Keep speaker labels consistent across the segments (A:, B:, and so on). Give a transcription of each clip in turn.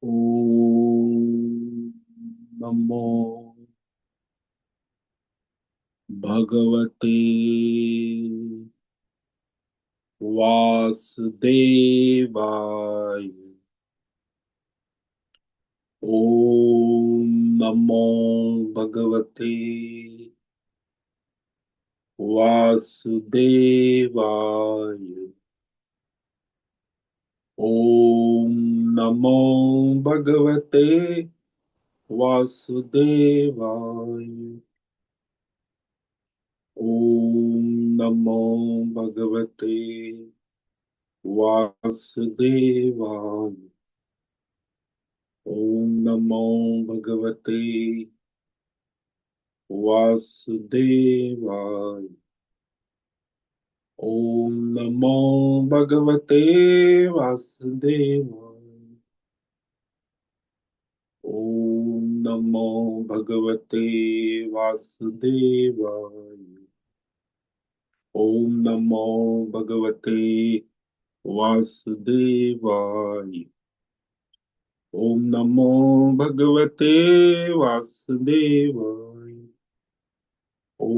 A: ओम नमो भगवते वासुदेवाय। ओम नमो भगवते वासुदेवाय। ओम नमो भगवते वासुदेवाय। ओम नमो भगवते वासुदेवाय। ओम नमो भगवते वासुदेवाय। ओम नमो भगवते वासुदेवाय। ओम नमो भगवते वासुदेवाय। ओम नमो भगवते वासुदेवाय। ओम नमो भगवते वासुदेवाय। ओम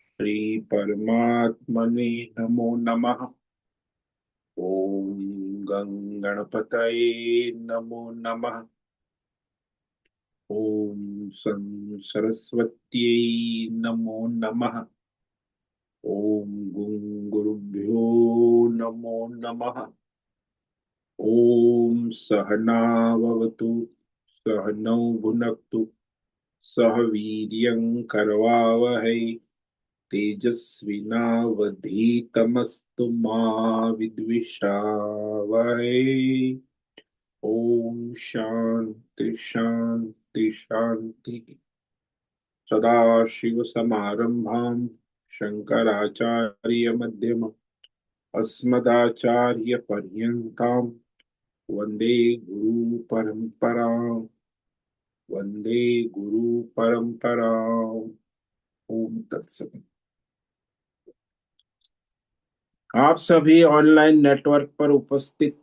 A: श्री परमात्मने नमो नमः। ओम गणपतये नमो नमः। ओम सं सरस्वत्यै नमो नमः। ओम गुरुभ्यो नमो नमः। ओम सहनाववतु सहनौ भुनक्तु सह वीर्यं करवावहै तेजस्विनावधीतमस्तु मा विद्विषावहै। ओम शांति शांति शांति। सदाशिव समारंभां शंकराचार्य मध्यमम् अस्मदाचार्य पर्यन्तां वंदे गुरु परंपरां। वंदे गुरु परंपरां। ओम तत्सत। आप सभी ऑनलाइन नेटवर्क पर उपस्थित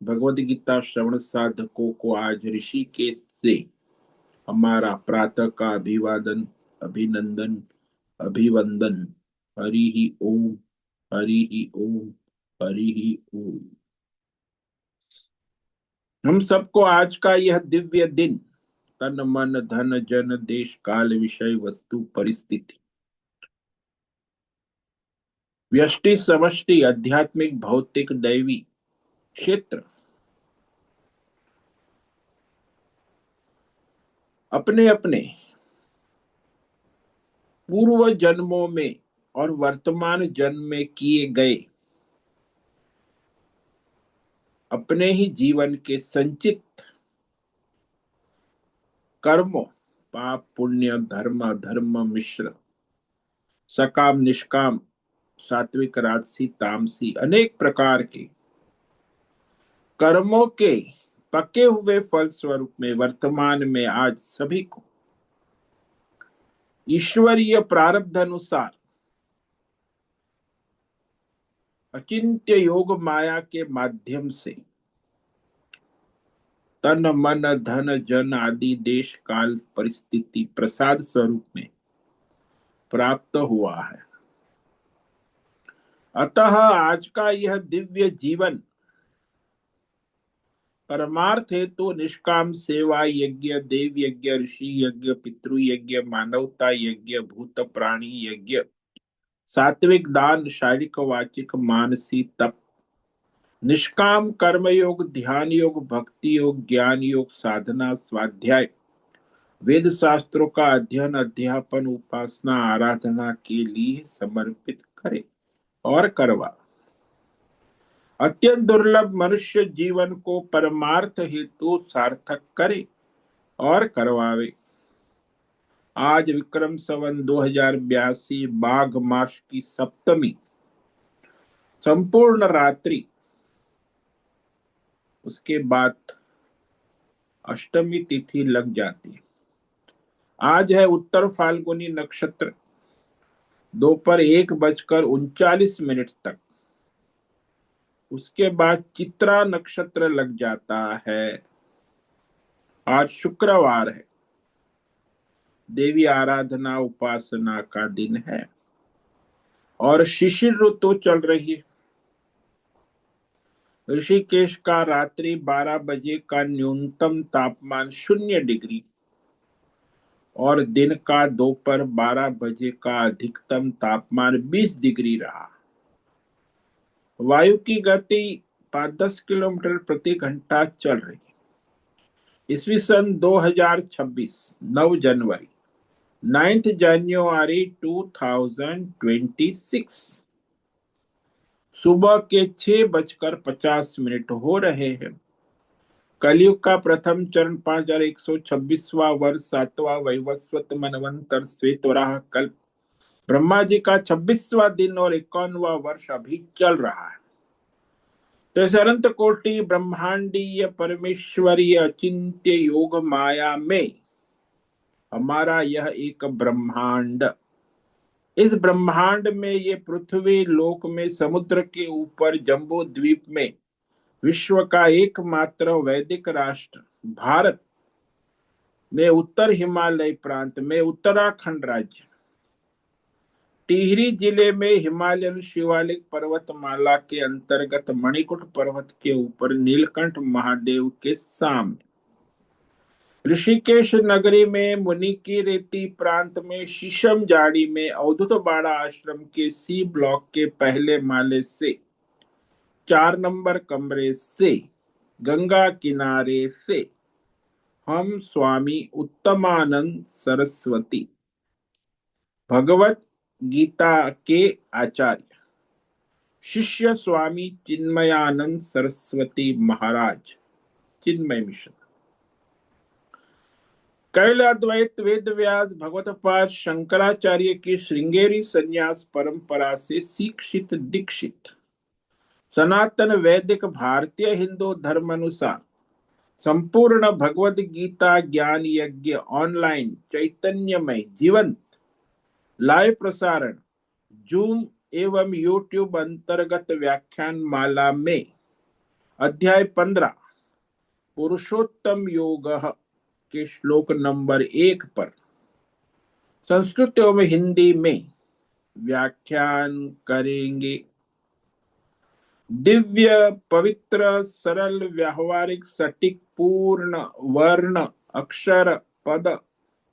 A: भगवद गीता श्रवण साधकों को आज ऋषिकेश से हमारा प्रातः का अभिवादन, अभिनंदन, अभिवंदन। हरि ही ओम। हरि ही ओम। हरि ही ओम। हम सबको आज का यह दिव्य दिन तन मन धन जन देश काल विषय वस्तु परिस्थिति व्यष्टि समष्टि आध्यात्मिक भौतिक दैवी क्षेत्र अपने अपने पूर्व जन्मों में और वर्तमान जन्म में किए गए अपने ही जीवन के संचित कर्मों, पाप पुण्य धर्म अधर्म मिश्र, सकाम निष्काम, सात्विक राजसी तामसी अनेक प्रकार के कर्मों के पके हुए फल स्वरूप में वर्तमान में आज सभी को ईश्वरीय प्रारब्ध अनुसार अचिंत्य योग माया के माध्यम से तन मन धन जन आदि देश काल परिस्थिति प्रसाद स्वरूप में प्राप्त हुआ है। अतः आज का यह दिव्य जीवन परमार्थ हेतु निष्काम सेवा यज्ञ, देव यज्ञ, ऋषि यज्ञ, पितृ यज्ञ, मानवता यज्ञ, भूत प्राणी यज्ञ, सात्विक दान, शारीरिक वाचिक मानसी तप, निष्काम कर्म योग, ध्यान योग, भक्ति योग, ज्ञान योग, साधना, स्वाध्याय, वेद शास्त्रों का अध्ययन, अध्यापन, उपासना, आराधना के लिए समर्पित करे और करवा अत्यंत दुर्लभ मनुष्य जीवन को परमार्थ हेतु सार्थक करे और करवावे। आज विक्रम संवत 2082 माघ मास की सप्तमी संपूर्ण रात्रि, उसके बाद अष्टमी तिथि लग जाती है। आज है उत्तर फाल्गुनी नक्षत्र। दोपहर 1:39 तक उसके बाद चित्रा नक्षत्र लग जाता है। आज शुक्रवार है, देवी आराधना उपासना का दिन है और शिशिर ऋतु चल रही है। ऋषिकेश का रात्रि 12 बजे का न्यूनतम तापमान 0 डिग्री और दिन का दोपहर 12 बजे का अधिकतम तापमान 20 डिग्री रहा। वायु की गति 5-10 किलोमीटर प्रति घंटा चल रही। ईस्वी सन 2026, 9 जनवरी, 9 जनवरी 2026, सुबह के 6:50 हो रहे हैं। कलयुग का प्रथम चरण 5126वां वर्ष, 7वां वैवस्वत मनवंतर श्वेतवराह कल्प, ब्रह्मा जी का 26वां दिन और 51वां वर्ष अभी चल रहा है। तो इस अनंत कोटि ब्रह्मांडीय परमेश्वरीय अचिंत्य योग माया में हमारा यह एक ब्रह्मांड, इस ब्रह्मांड में ये पृथ्वी लोक में समुद्र के ऊपर जम्बू द्वीप में विश्व का एकमात्र वैदिक राष्ट्र भारत में उत्तर हिमालय प्रांत में उत्तराखंड राज्य टिहरी जिले में हिमालयन शिवालिक पर्वतमाला के अंतर्गत मणिकुट पर्वत के ऊपर नीलकंठ महादेव के सामने, ऋषिकेश नगरी में मुनि की रेती प्रांत में शीशम जाड़ी में अवधूत बाड़ा आश्रम के सी ब्लॉक के पहले माले से 4 नंबर कमरे से गंगा किनारे से हम स्वामी उत्तमानंद सरस्वती भगवत गीता के आचार्य शिष्य स्वामी चिन्मयानंद सरस्वती महाराज, चिन्मय मिशन, कैल अद्वैत वेद व्यास भगवत पाद शंकराचार्य की श्रृंगेरी संन्यास परंपरा से शिक्षित दीक्षित सनातन वैदिक भारतीय हिंदू धर्म अनुसार संपूर्ण भगवद गीता ज्ञान यज्ञ ऑनलाइन चैतन्यमय जीवंत लाइव प्रसारण जूम एवं यूट्यूब अंतर्गत व्याख्यान माला में अध्याय 15 पुरुषोत्तम योग के श्लोक नंबर 1 पर संस्कृत एवं हिंदी में व्याख्यान करेंगे। दिव्य पवित्र सरल व्यावहारिक सटीक पूर्ण वर्ण अक्षर पद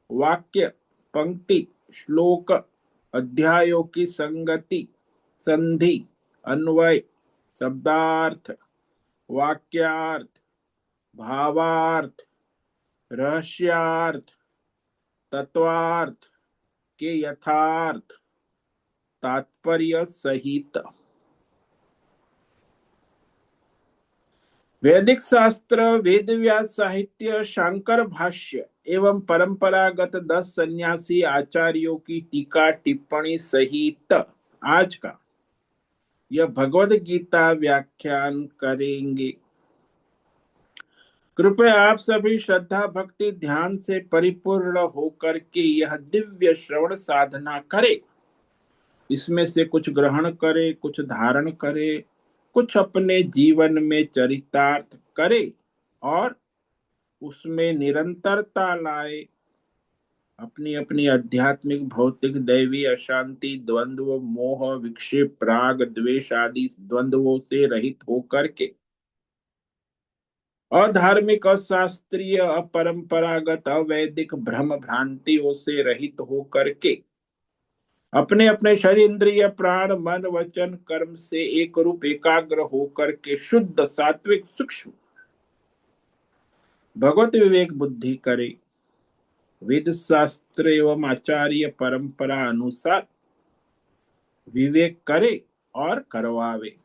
A: वाक्य पंक्ति श्लोक अध्यायों की संगति संधि अन्वय शब्दार्थ वाक्यार्थ भावार्थ रहस्यार्थ तत्वार्थ के यथार्थ तात्पर्य सहित वैदिक शास्त्र वेद व्यास साहित्य शांकर भाष्य एवं परंपरागत 10 सन्यासी आचार्यों की टीका टिप्पणी सहित आज का यह भगवद गीता व्याख्यान करेंगे। कृपया आप सभी श्रद्धा भक्ति ध्यान से परिपूर्ण होकर के यह दिव्य श्रवण साधना करें। इसमें से कुछ ग्रहण करे, कुछ धारण करे, कुछ अपने जीवन में चरितार्थ करे और उसमें निरंतरता लाए। अपनी अपनी आध्यात्मिक भौतिक दैवी अशांति द्वंद्व मोह विक्षेप राग द्वेष आदि द्वंद्वों से रहित होकर के अधार्मिक अशास्त्रीय अपरंपरागत अवैदिक भ्रम भ्रांतियों से रहित होकर के अपने अपने शरीर इंद्रिय प्राण मन वचन कर्म से एक रूप एकाग्र होकर के शुद्ध सात्विक सूक्ष्म भगवत विवेक बुद्धि करे। वेद शास्त्र एवं आचार्य परंपरा अनुसार विवेक करे और करवावे।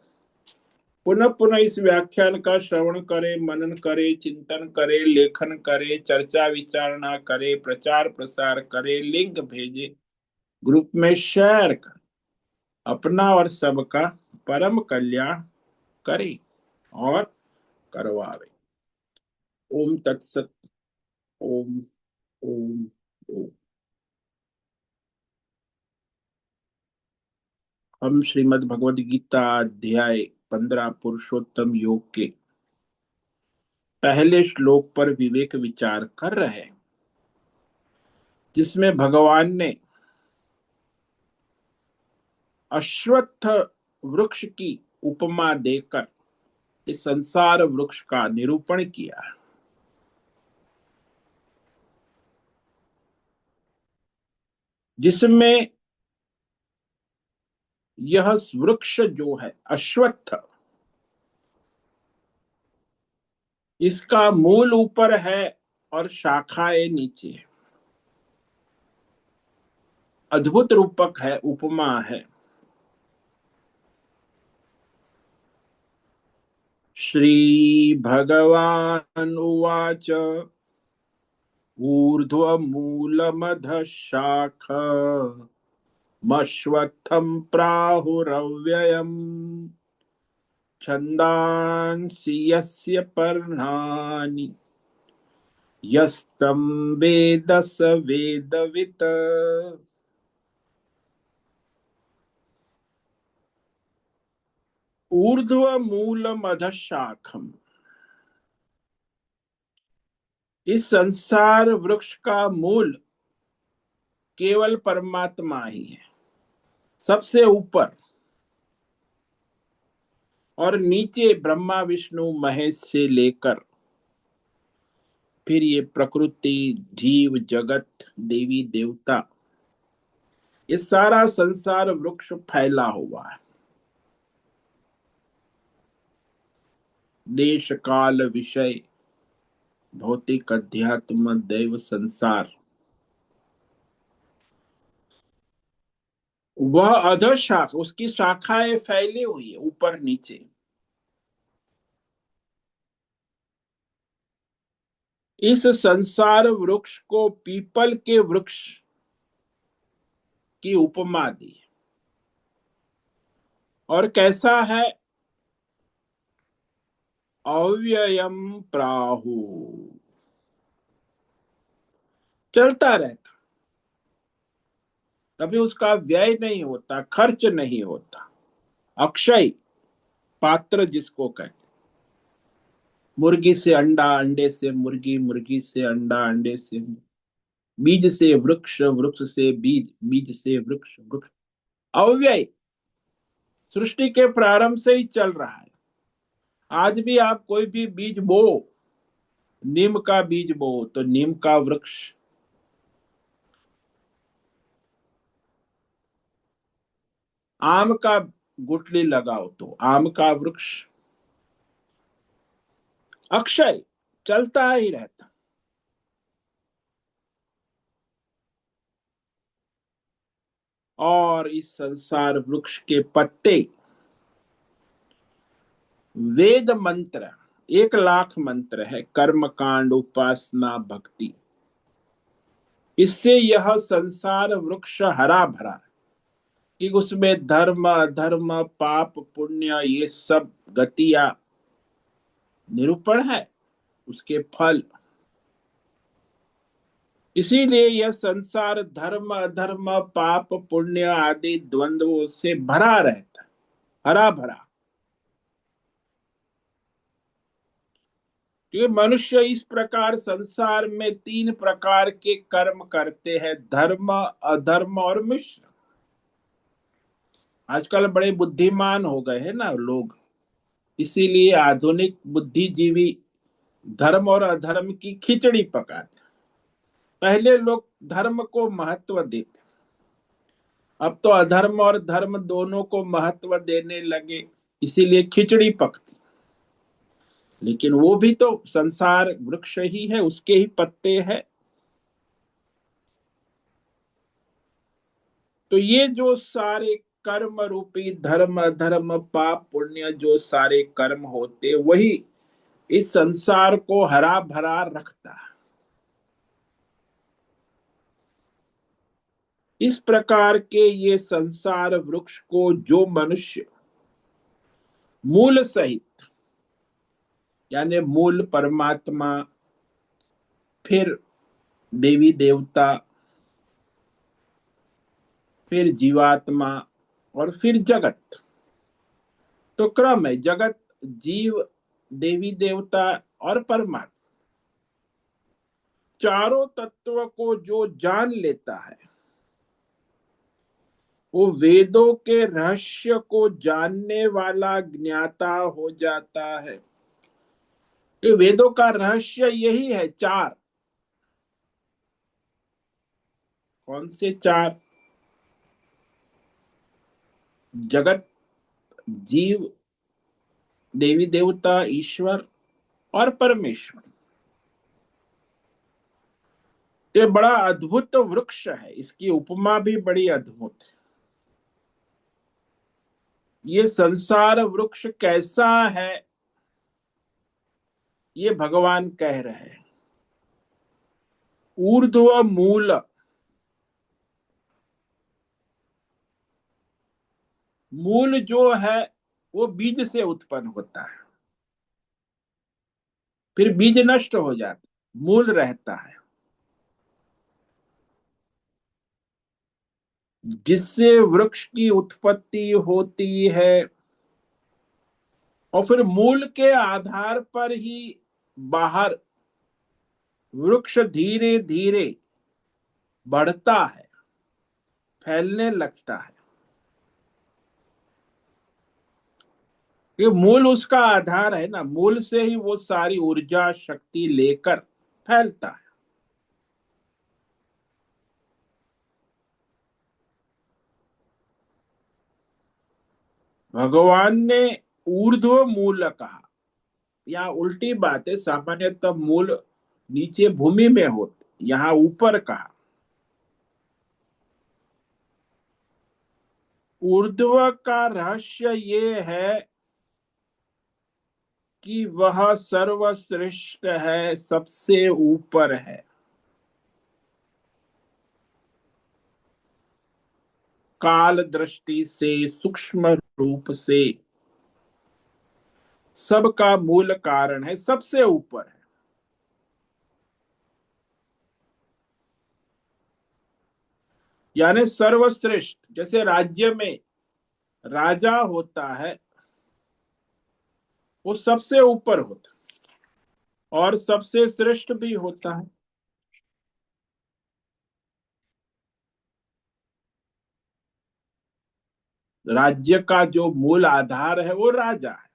A: पुनः पुनः इस व्याख्यान का श्रवण करे, मनन करे, चिंतन करे, लेखन करे, चर्चा विचारणा करे, प्रचार प्रसार करे, लिंक भेजे, ग्रुप में शेयर करे, अपना और सबका परम कल्याण करे और करवावे। ओम तत्सत। ओम ओम ओम। हम श्रीमद् भगवद गीता अध्याय 15 पुरुषोत्तम योग के पहले श्लोक पर विवेक विचार कर रहे हैं, जिसमें भगवान ने अश्वत्थ वृक्ष की उपमा देकर इस संसार वृक्ष का निरूपण किया है। जिसमें यह वृक्ष जो है अश्वत्थ, इसका मूल ऊपर है और शाखाएं नीचे है। अद्भुत रूपक है, उपमा है। श्री भगवान उवाच ऊर्ध्वमूलमधः शाख मश्वत्थं प्राहुरव्ययम् छन्दांसि यस्य पर्णानि यस्तं वेद स वेदवित्। ऊर्ध्वमूलमधः शाखम, इस संसार वृक्ष का मूल केवल परमात्मा ही है, सबसे ऊपर, और नीचे ब्रह्मा विष्णु महेश से लेकर फिर ये प्रकृति, जीव जगत, देवी देवता, ये सारा संसार वृक्ष फैला हुआ है। देश काल विषय भौतिक अध्यात्म दैव संसार, वह अधः शाखा, उसकी शाखाएं फैली हुई है ऊपर नीचे। इस संसार वृक्ष को पीपल के वृक्ष की उपमा दी। और कैसा है? अव्ययम प्राहु, चलता रहता, कभी उसका व्यय नहीं होता, खर्च नहीं होता। अक्षय पात्र जिसको कहते, मुर्गी से अंडा, अंडे से मुर्गी, मुर्गी से अंडा, अंडे से बीज से वृक्ष, वृक्ष से बीज, बीज से वृक्ष, वृक्ष अव्यय सृष्टि के प्रारंभ से ही चल रहा है। आज भी आप कोई भी बीज बो, नीम का बीज बो तो नीम का वृक्ष, आम का गुठली लगाओ तो आम का वृक्ष, अक्षय चलता ही रहता। और इस संसार वृक्ष के पत्ते वेद मंत्र, 1,00,000 मंत्र है, कर्म कांड, उपासना, भक्ति, इससे यह संसार वृक्ष हरा भरा, कि उसमें धर्म अधर्म पाप पुण्य ये सब गतियां निरूपण है, उसके फल। इसीलिए यह संसार धर्म अधर्म पाप पुण्य आदि द्वंद्वों से भरा रहता है, हरा भरा। क्योंकि मनुष्य इस प्रकार संसार में 3 प्रकार के कर्म करते हैं, धर्म अधर्म और मिश्र। आजकल बड़े बुद्धिमान हो गए हैं ना लोग, इसीलिए आधुनिक बुद्धिजीवी धर्म और अधर्म की खिचड़ी पकाते। पहले लोग धर्म को महत्व देते, अब तो अधर्म और धर्म दोनों को महत्व देने लगे, इसीलिए खिचड़ी पकती। लेकिन वो भी तो संसार वृक्ष ही है, उसके ही पत्ते हैं। तो ये जो सारे कर्म रूपी धर्म अधर्म पाप पुण्य, जो सारे कर्म होते, वही इस संसार को हरा भरा रखता है। इस प्रकार के ये संसार वृक्ष को जो मनुष्य मूल सहित, यानी मूल परमात्मा, फिर देवी देवता, फिर जीवात्मा और फिर जगत, तो क्रम है, जगत, जीव, देवी देवता और परमात्मा, चारों तत्व को जो जान लेता है वो वेदों के रहस्य को जानने वाला ज्ञाता हो जाता है। ये वेदों का रहस्य यही है, चार। कौन से चार? जगत, जीव, देवी देवता, ईश्वर और परमेश्वर। ये बड़ा अद्भुत वृक्ष है, इसकी उपमा भी बड़ी अद्भुत है। ये संसार वृक्ष कैसा है, ये भगवान कह रहे हैं। ऊर्ध्व मूल, मूल जो है वो बीज से उत्पन्न होता है, फिर बीज नष्ट हो जाता, मूल रहता है, जिससे वृक्ष की उत्पत्ति होती है। और फिर मूल के आधार पर ही बाहर वृक्ष धीरे धीरे बढ़ता है, फैलने लगता है। ये मूल उसका आधार है ना, मूल से ही वो सारी ऊर्जा शक्ति लेकर फैलता है। भगवान ने ऊर्ध्व मूल कहा, यहाँ उल्टी बात है, सामान्यतः मूल नीचे भूमि में होते, यहाँ ऊपर कहा। ऊर्ध्व का रहस्य ये है कि वह सर्वश्रेष्ठ है, सबसे ऊपर है। काल दृष्टि से, सूक्ष्म रूप से सबका मूल कारण है, सबसे ऊपर है। यानी सर्वश्रेष्ठ, जैसे राज्य में राजा होता है, वो सबसे ऊपर होता है और सबसे श्रेष्ठ भी होता है। राज्य का जो मूल आधार है वो राजा है,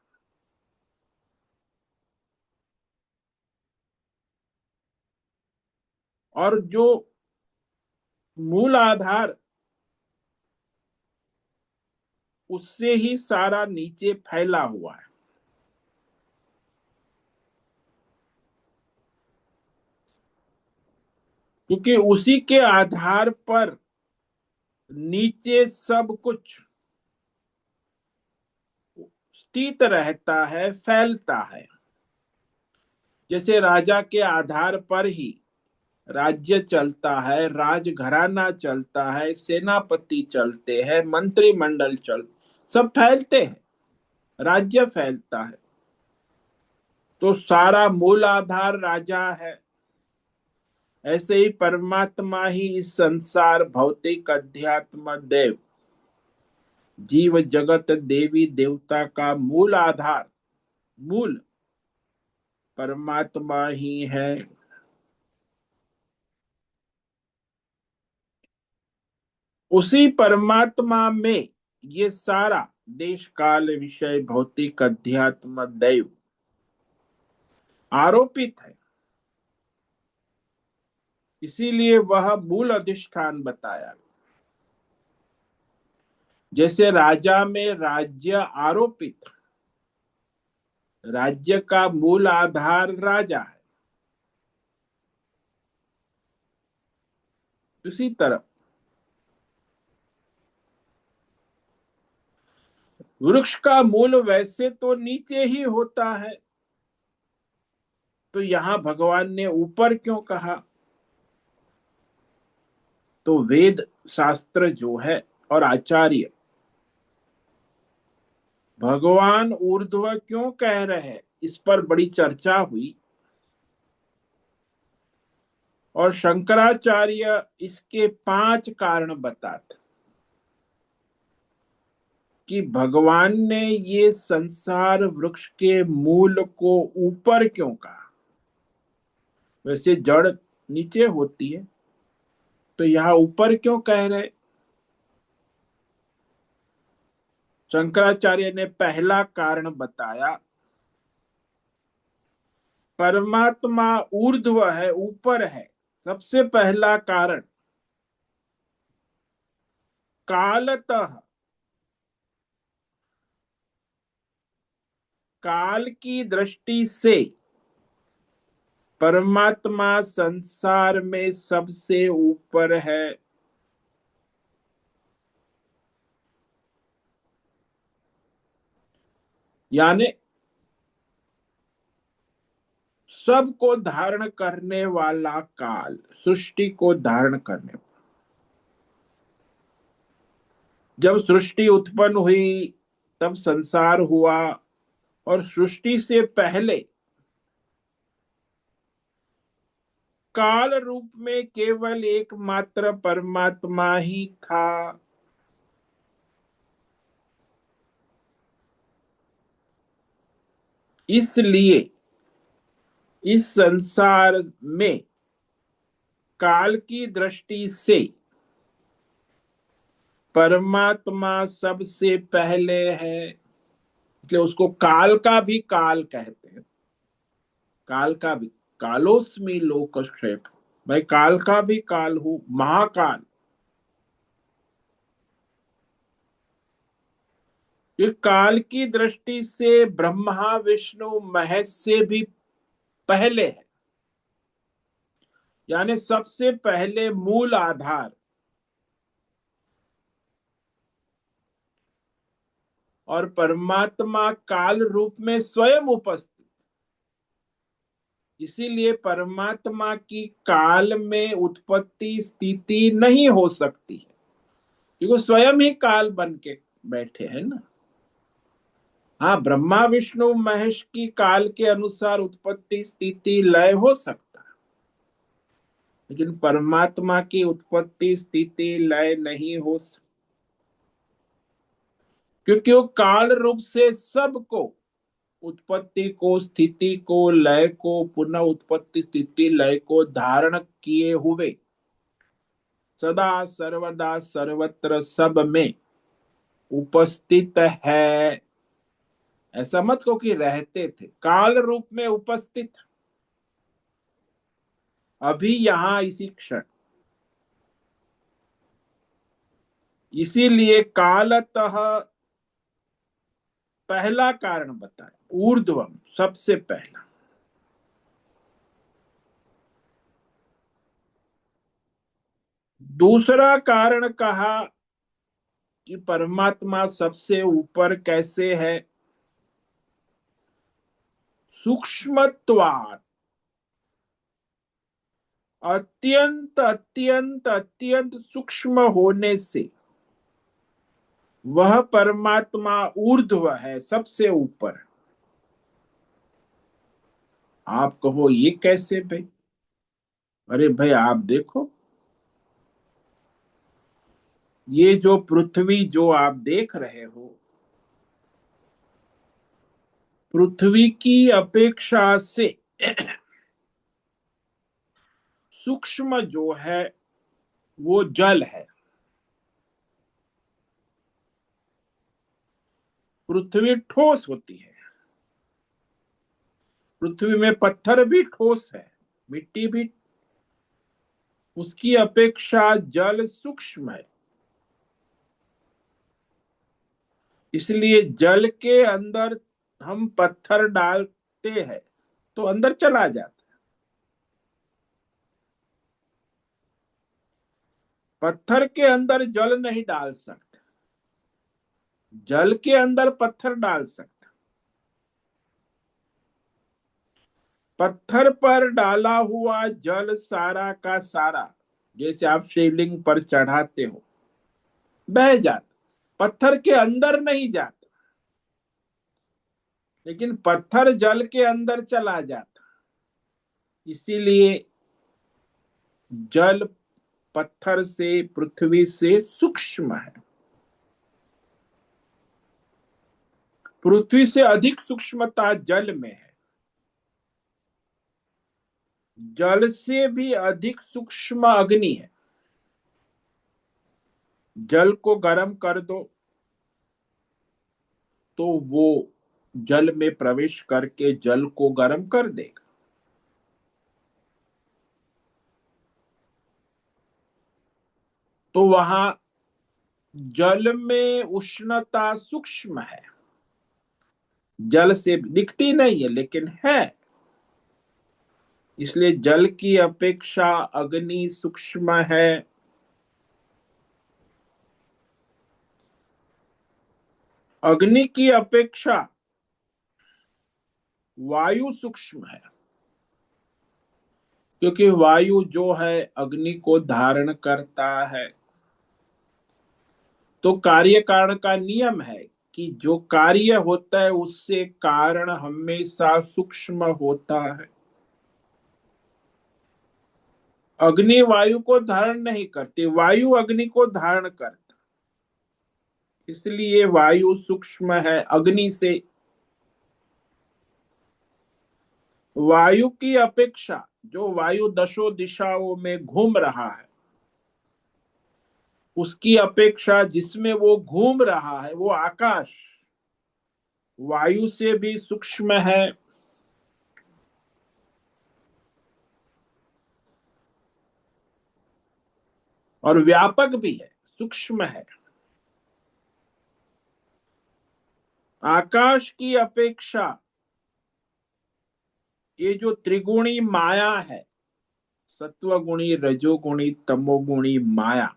A: और जो मूल आधार, उससे ही सारा नीचे फैला हुआ है। क्योंकि उसी के आधार पर नीचे सब कुछ स्थित रहता है, फैलता है। जैसे राजा के आधार पर ही राज्य चलता है, राजघराना चलता है, सेनापति चलते हैं, मंत्रिमंडल सब फैलते हैं, राज्य फैलता है। तो सारा मूल आधार राजा है। ऐसे ही परमात्मा ही इस संसार, भौतिक, अध्यात्म, देव, जीव जगत, देवी देवता का मूल आधार, मूल परमात्मा ही है। उसी परमात्मा में ये सारा देश काल विषय भौतिक अध्यात्म दैव आरोपित है। इसीलिए वह मूल अधिष्ठान बताया। जैसे राजा में राज्य आरोपित, राज्य का मूल आधार राजा है, उसी तरह वृक्ष का मूल वैसे तो नीचे ही होता है, तो यहां भगवान ने ऊपर क्यों कहा? तो वेद शास्त्र जो है और आचार्य भगवान ऊर्ध्व क्यों कह रहे हैं, इस पर बड़ी चर्चा हुई। और शंकराचार्य इसके 5 कारण बताते कि भगवान ने ये संसार वृक्ष के मूल को ऊपर क्यों कहा। वैसे जड़ नीचे होती है, तो यहां ऊपर क्यों कह रहे। शंकराचार्य ने पहला कारण बताया, परमात्मा ऊर्ध्व है, ऊपर है। सबसे पहला कारण, कालतः, काल की दृष्टि से परमात्मा संसार में सबसे ऊपर है। यानी सबको धारण करने वाला काल, सृष्टि को धारण करने वाला। जब सृष्टि उत्पन्न हुई तब संसार हुआ, और सृष्टि से पहले काल रूप में केवल एकमात्र परमात्मा ही था। इसलिए इस संसार में काल की दृष्टि से परमात्मा सबसे पहले है। इसलिए उसको काल का भी काल कहते हैं। काल का भी, कालोस्मि लोकक्षेप, मैं काल का भी काल हूं, महाकाल। ये काल की दृष्टि से ब्रह्मा विष्णु महेश से भी पहले है। यानी सबसे पहले मूल आधार, और परमात्मा काल रूप में स्वयं उपस्थित। इसीलिए परमात्मा की काल में उत्पत्ति स्थिति नहीं हो सकती है, क्योंकि वो स्वयं ही काल बन के बैठे हैं ना। हाँ, ब्रह्मा विष्णु महेश की काल के अनुसार उत्पत्ति स्थिति लय हो सकता है, लेकिन परमात्मा की उत्पत्ति स्थिति लय नहीं हो सकती, क्योंकि वो काल रूप से सबको, उत्पत्ति को, स्थिति को, लय को, पुनः उत्पत्ति स्थिति लय को धारण किए हुए सदा सर्वदा सर्वत्र सब में उपस्थित है। ऐसा मत कहो कि रहते थे, काल रूप में उपस्थित, अभी यहां इसी क्षण। इसीलिए कालतः पहला कारण बताया, ऊर्ध्वम, सबसे पहला। दूसरा कारण कहा कि परमात्मा सबसे ऊपर कैसे है, सूक्ष्मत्वात्, अत्यंत अत्यंत अत्यंत सूक्ष्म होने से वह परमात्मा ऊर्ध्व है, सबसे ऊपर। आप कहो ये कैसे भाई। अरे भाई आप देखो, ये जो पृथ्वी जो आप देख रहे हो, पृथ्वी की अपेक्षा से सूक्ष्म जो है वो जल है। पृथ्वी ठोस होती है, पृथ्वी में पत्थर भी ठोस है, मिट्टी भी, उसकी अपेक्षा जल सूक्ष्म है। इसलिए जल के अंदर हम पत्थर डालते हैं तो अंदर चला जाता है। पत्थर के अंदर जल नहीं डाल सकते, जल के अंदर पत्थर डाल सकते। पत्थर पर डाला हुआ जल सारा का सारा, जैसे आप शिवलिंग पर चढ़ाते हो, बह जाता, पत्थर के अंदर नहीं जाता, लेकिन पत्थर जल के अंदर चला जाता। इसीलिए जल पत्थर से, पृथ्वी से सूक्ष्म है। पृथ्वी से अधिक सूक्ष्मता जल में है। जल से भी अधिक सूक्ष्म अग्नि है। जल को गर्म कर दो तो वो जल में प्रवेश करके जल को गर्म कर देगा। तो वहां जल में उष्णता सूक्ष्म है। जल से दिखती नहीं है लेकिन है। इसलिए जल की अपेक्षा अग्नि सूक्ष्म है। अग्नि की अपेक्षा वायु सूक्ष्म है, क्योंकि वायु जो है अग्नि को धारण करता है। तो कार्य कारण का नियम है कि जो कार्य होता है उससे कारण हमेशा सूक्ष्म होता है। अग्नि वायु को धारण नहीं करती, वायु अग्नि को धारण करता। इसलिए वायु सूक्ष्म है अग्नि से। वायु की अपेक्षा जो वायु दशों दिशाओं में घूम रहा है, उसकी अपेक्षा जिसमें वो घूम रहा है वो आकाश वायु से भी सूक्ष्म है और व्यापक भी है, सूक्ष्म है। आकाश की अपेक्षा ये जो त्रिगुणी माया है, सत्वगुणी रजोगुणी तमोगुणी माया,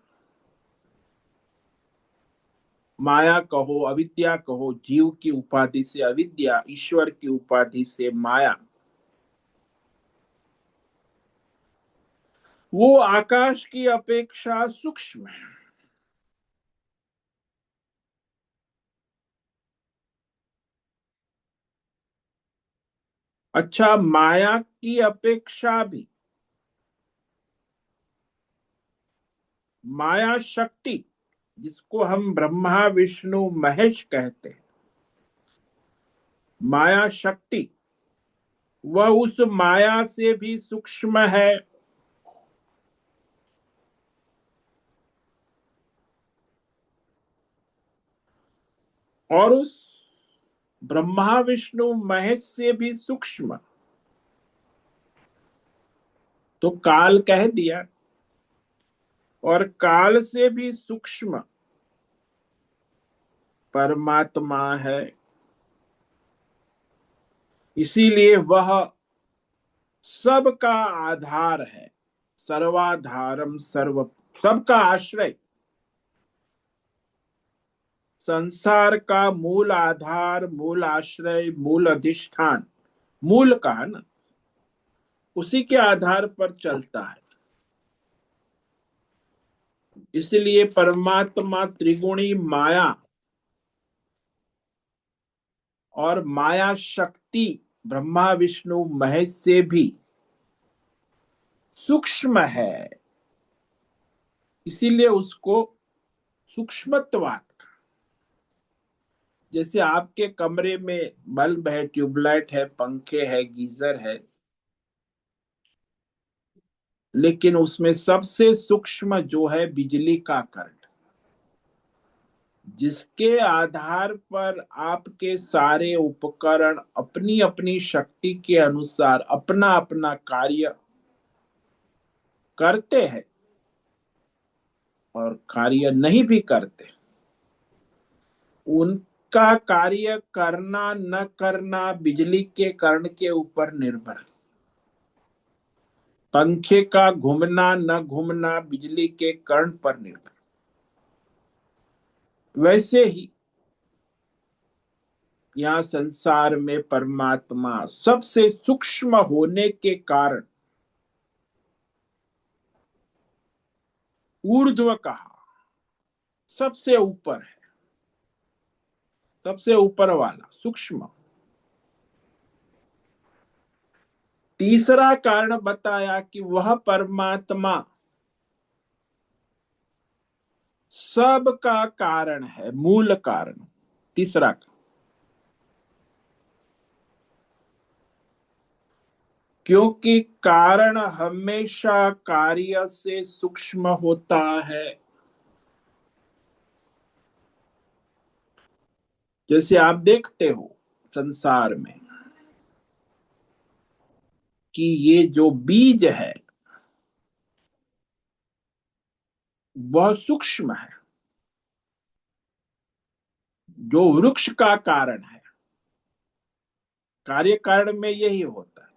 A: माया कहो अविद्या कहो, जीव की उपाधि से अविद्या, ईश्वर की उपाधि से माया, वो आकाश की अपेक्षा सूक्ष्म है। अच्छा, माया की अपेक्षा भी माया शक्ति, जिसको हम ब्रह्मा विष्णु महेश कहते हैं, माया शक्ति वह उस माया से भी सूक्ष्म है। और उस ब्रह्मा विष्णु महेश से भी सूक्ष्म तो काल कह दिया, और काल से भी सूक्ष्म परमात्मा है। इसीलिए वह सबका आधार है, सर्वाधारम सर्व, सबका आश्रय, संसार का मूल आधार, मूल आश्रय, मूल अधिष्ठान, मूल का है ना, उसी के आधार पर चलता है। इसलिए परमात्मा त्रिगुणी माया और माया शक्ति ब्रह्मा विष्णु महेश से भी सूक्ष्म है। इसीलिए उसको सूक्ष्मत्वात्, जैसे आपके कमरे में बल्ब है, ट्यूबलाइट है, पंखे है, गीजर है, लेकिन उसमें सबसे सूक्ष्म जो है बिजली का करंट, जिसके आधार पर आपके सारे उपकरण अपनी अपनी शक्ति के अनुसार अपना अपना कार्य करते हैं और कार्य नहीं भी करते। उनका कार्य करना न करना बिजली के करंट के ऊपर निर्भर है। पंखे का घूमना न घूमना बिजली के करंट पर निर्भर। वैसे ही यहाँ संसार में परमात्मा सबसे सूक्ष्म होने के कारण ऊर्ध्व कहा, सबसे ऊपर है, सबसे ऊपर वाला सूक्ष्म। तीसरा कारण बताया कि वह परमात्मा सबका कारण है, मूल कारण। तीसरा, क्योंकि कारण हमेशा कार्य से सूक्ष्म होता है। जैसे आप देखते हो संसार में कि ये जो बीज है वह सूक्ष्म है, जो वृक्ष का कारण है। कार्य कारण में यही होता है,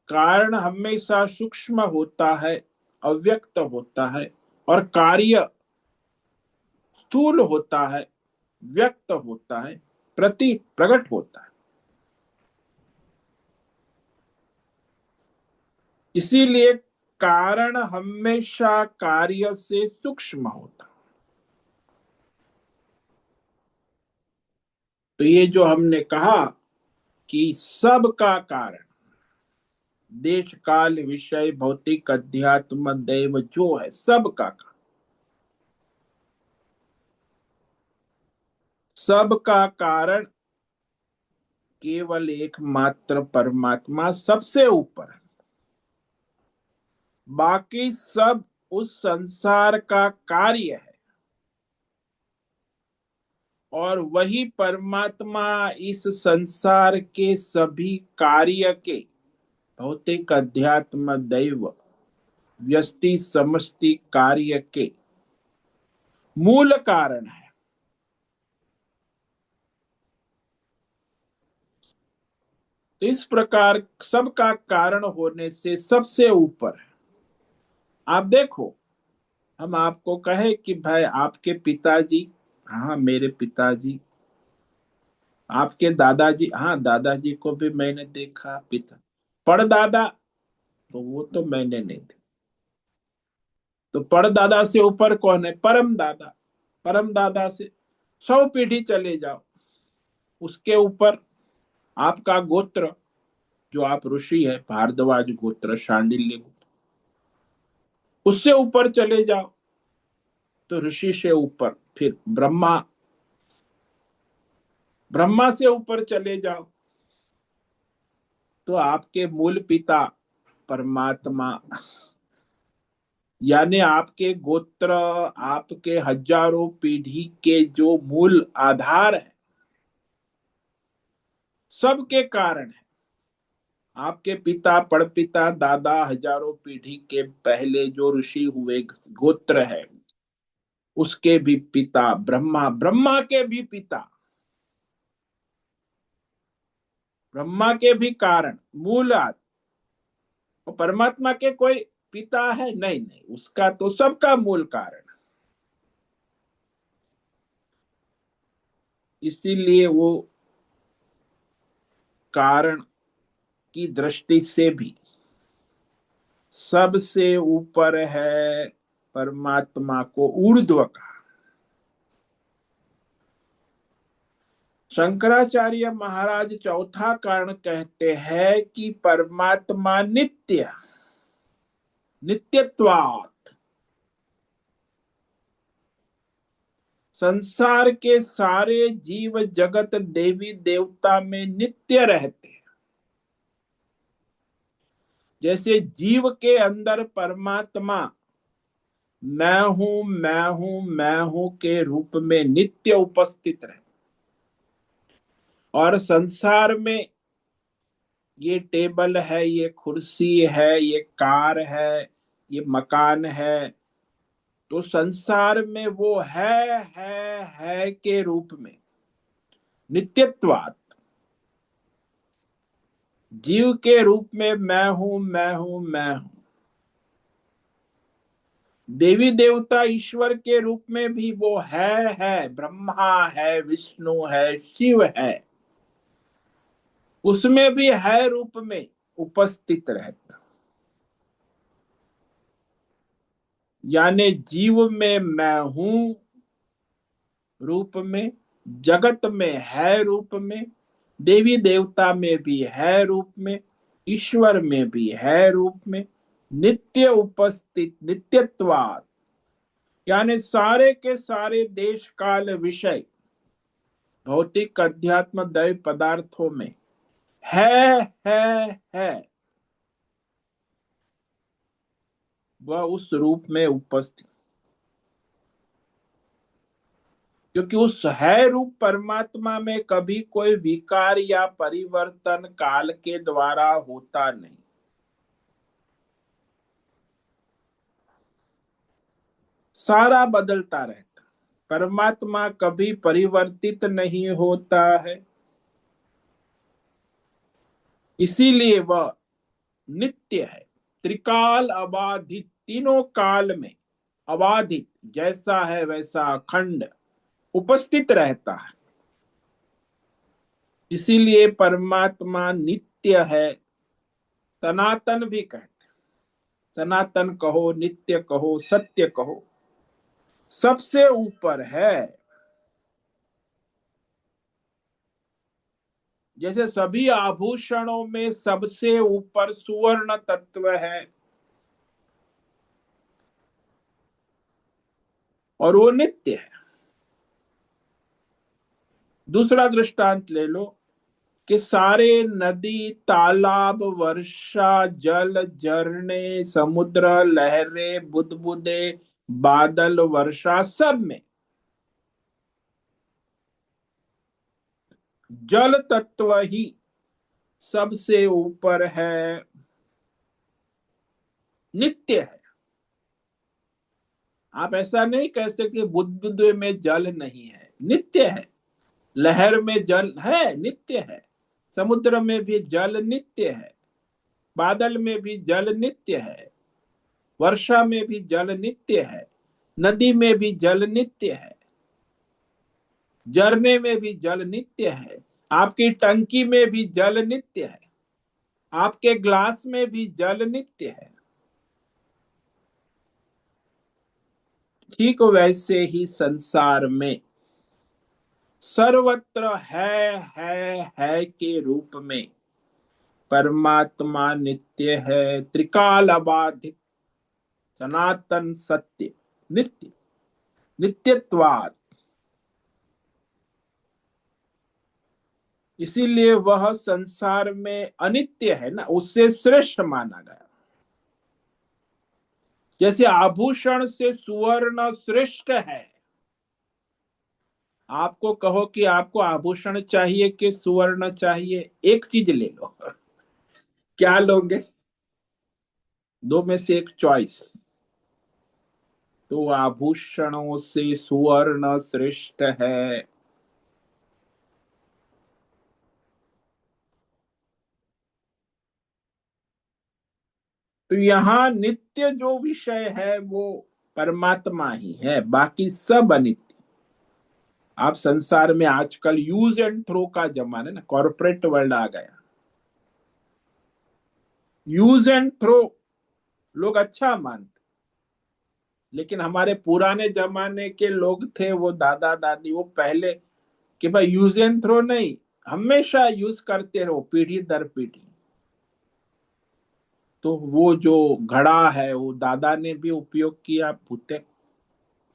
A: कारण हमेशा सूक्ष्म होता है, अव्यक्त होता है, और कार्य स्थूल होता है, व्यक्त होता है, प्रकट होता है। इसीलिए कारण हमेशा कार्य से सूक्ष्म होता है। तो ये जो हमने कहा कि सब का कारण, देश काल विषय भौतिक अध्यात्म दैव जो है, सब का कारण, सब का कारण केवल एकमात्र परमात्मा सबसे ऊपर है। बाकी सब उस संसार का कार्य है, और वही परमात्मा इस संसार के सभी कार्य के भौतिक अध्यात्म दैव व्यष्टि समष्टि कार्य के मूल कारण है। तो इस प्रकार सबका कारण होने से सबसे ऊपर है। आप देखो, हम आपको कहे कि भाई आपके पिताजी, हाँ मेरे पिताजी, आपके दादाजी, हाँ दादाजी को भी मैंने देखा, पिता परदादा, तो वो तो मैंने नहीं देखा। तो परदादा से ऊपर कौन है? परम दादा। परम दादा से 100 पीढ़ी चले जाओ, उसके ऊपर आपका गोत्र, जो आप ऋषि है, भारद्वाज गोत्र, शांडिल्य गोत्र, उससे ऊपर चले जाओ तो ऋषि से ऊपर फिर ब्रह्मा, ब्रह्मा से ऊपर चले जाओ तो आपके मूल पिता परमात्मा, यानी आपके गोत्र, आपके हजारों पीढ़ी के जो मूल आधार है, सबके कारण है। आपके पिता, पड़पिता, दादा, हजारों पीढ़ी के पहले जो ऋषि हुए गोत्र है, उसके भी पिता ब्रह्मा, ब्रह्मा के भी पिता, ब्रह्मा के भी कारण मूल और परमात्मा के कोई पिता है? नहीं नहीं, उसका तो सबका मूल कारण। इसीलिए वो कारण की दृष्टि से भी सबसे ऊपर है, परमात्मा को ऊर्ध्व का। शंकराचार्य महाराज चौथा कारण कहते हैं कि परमात्मा नित्य, नित्यत्वात्, संसार के सारे जीव जगत देवी देवता में नित्य रहते हैं। जैसे जीव के अंदर परमात्मा मैं हूं मैं हूं मैं हूं के रूप में नित्य उपस्थित रहे, और संसार में ये टेबल है, ये कुर्सी है, ये कार है, ये मकान है, तो संसार में वो है के रूप में नित्यत्वात्, जीव के रूप में मैं हूं मैं हूं मैं हूं। देवी देवता ईश्वर के रूप में भी वो है, ब्रह्मा है, विष्णु है, शिव है, उसमें भी है रूप में उपस्थित रहता। यानी जीव में मैं हूं रूप में, जगत में है रूप में, देवी देवता में भी है रूप में, ईश्वर में भी है रूप में, नित्य उपस्थित, नित्यत्वात्, यानी सारे के सारे देश काल विषय भौतिक अध्यात्म दैव पदार्थों में है है वह उस रूप में उपस्थित, क्योंकि उस है रूप परमात्मा में कभी कोई विकार या परिवर्तन काल के द्वारा होता नहीं। सारा बदलता रहता, परमात्मा कभी परिवर्तित नहीं होता है, इसीलिए वह नित्य है, त्रिकाल अबाधित, तीनों काल में अबाधित, जैसा है वैसा अखंड उपस्थित रहता है। इसीलिए परमात्मा नित्य है, सनातन भी कहते हैं। सनातन कहो, नित्य कहो, सत्य कहो, सबसे ऊपर है। जैसे सभी आभूषणों में सबसे ऊपर सुवर्ण तत्व है और वो नित्य है। दूसरा दृष्टांत ले लो कि सारे नदी, तालाब, वर्षा जल, झरने, समुद्र, लहरें, बुदबुदे, बादल, वर्षा, सब में जल तत्व ही सबसे ऊपर है, नित्य है। आप ऐसा नहीं कह सकते बुदबुदे में जल नहीं है, नित्य है। लहर में जल है, नित्य है। समुद्र में भी जल नित्य है, बादल में भी जल नित्य है, वर्षा में भी जल नित्य है, नदी में भी जल नित्य है, झरने में भी जल नित्य है, आपकी टंकी में भी जल नित्य है, आपके ग्लास में भी जल नित्य है। ठीक वैसे ही संसार में सर्वत्र है के रूप में परमात्मा नित्य है, त्रिकाल अबाधित, सनातन, सत्य, नित्य, नित्यत्वात्। इसीलिए वह संसार में अनित्य है ना, उससे श्रेष्ठ माना गया। जैसे आभूषण से सुवर्ण श्रेष्ठ है, आपको कहो कि आपको आभूषण चाहिए कि सुवर्ण चाहिए, एक चीज ले लो, क्या लोगे? दो में से एक चॉइस। तो आभूषणों से सुवर्ण श्रेष्ठ है। तो यहाँ नित्य जो विषय है वो परमात्मा ही है, बाकी सब अनित्य। आप संसार में आजकल यूज एंड थ्रो का जमाना है ना, कॉर्पोरेट वर्ल्ड आ गया। यूज एंड थ्रो लोग अच्छा मानते, लेकिन हमारे पुराने जमाने के लोग थे, वो दादा दादी, वो पहले कि भाई यूज एंड थ्रो नहीं, हमेशा यूज करते रहो, पीढ़ी दर पीढ़ी। तो वो जो घड़ा है वो दादा ने भी उपयोग किया, पुते,